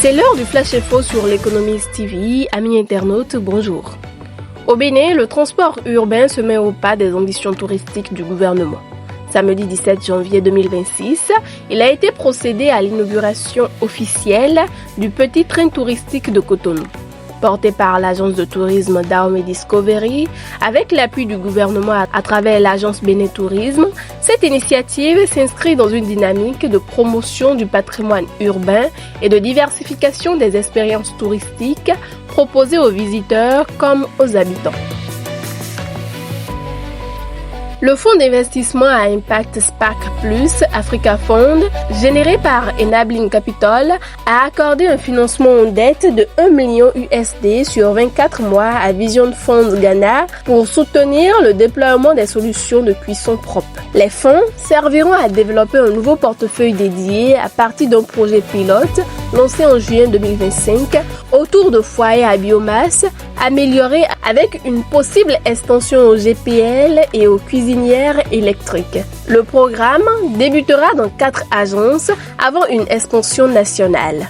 C'est l'heure du Flash Info sur l'Économiste TV. Amis internautes, bonjour. Au Bénin, le transport urbain se met au pas des ambitions touristiques du gouvernement. Samedi 17 janvier 2026, il a été procédé à l'inauguration officielle du petit train touristique de Cotonou. Porté par l'agence de tourisme Dahomey Discovery, avec l'appui du gouvernement à travers l'agence Bénin Tourisme, cette initiative s'inscrit dans une dynamique de promotion du patrimoine urbain et de diversification des expériences touristiques proposées aux visiteurs comme aux habitants. Le fonds d'investissement à impact SPAC Plus Africa Fund, généré par Enabling Capital, a accordé un financement en dette de 1 million USD sur 24 mois à Vision Funds Ghana pour soutenir le déploiement des solutions de cuisson propre. Les fonds serviront à développer un nouveau portefeuille dédié à partir d'un projet pilote lancé en juin 2025 autour de foyers à biomasse améliorés avec une possible extension au GPL et aux cuisinières électriques. Le programme débutera dans 4 agences avant une expansion nationale.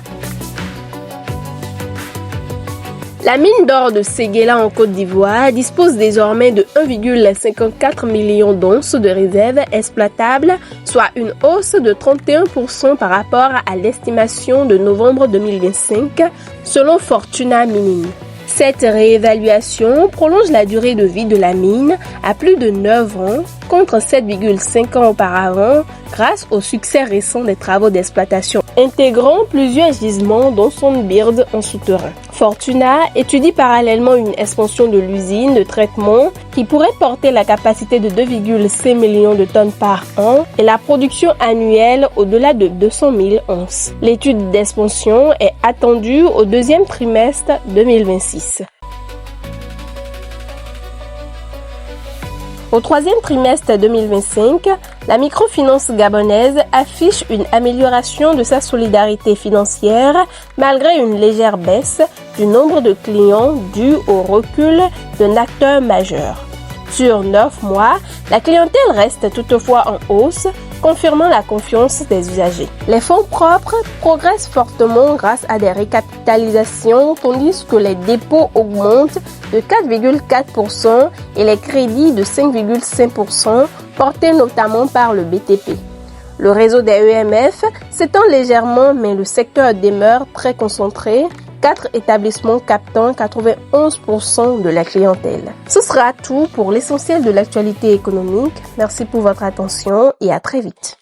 La mine d'or de Séguéla en Côte d'Ivoire dispose désormais de 1,54 million d'onces de réserves exploitables, soit une hausse de 31% par rapport à l'estimation de novembre 2025, selon Fortuna Mining. Cette réévaluation prolonge la durée de vie de la mine à plus de 9 ans contre 7,5 ans auparavant grâce au succès récent des travaux d'exploitation intégrant plusieurs gisements dont Sonbird en souterrain. Fortuna étudie parallèlement une expansion de l'usine de traitement qui pourrait porter la capacité de 2,5 millions de tonnes par an et la production annuelle au-delà de 200 000 onces. L'étude d'expansion est attendue au deuxième trimestre 2026. Au troisième trimestre 2025, la microfinance gabonaise affiche une amélioration de sa solidarité financière malgré une légère baisse du nombre de clients due au recul d'un acteur majeur. Sur 9 mois, la clientèle reste toutefois en hausse, confirmant la confiance des usagers. Les fonds propres progressent fortement grâce à des récapitalisations, tandis que les dépôts augmentent de 4,4% et les crédits de 5,5%, portés notamment par le BTP. Le réseau des EMF s'étend légèrement, mais le secteur demeure très concentré, 4 établissements captant 91% de la clientèle. Ce sera tout pour l'essentiel de l'actualité économique. Merci pour votre attention et à très vite.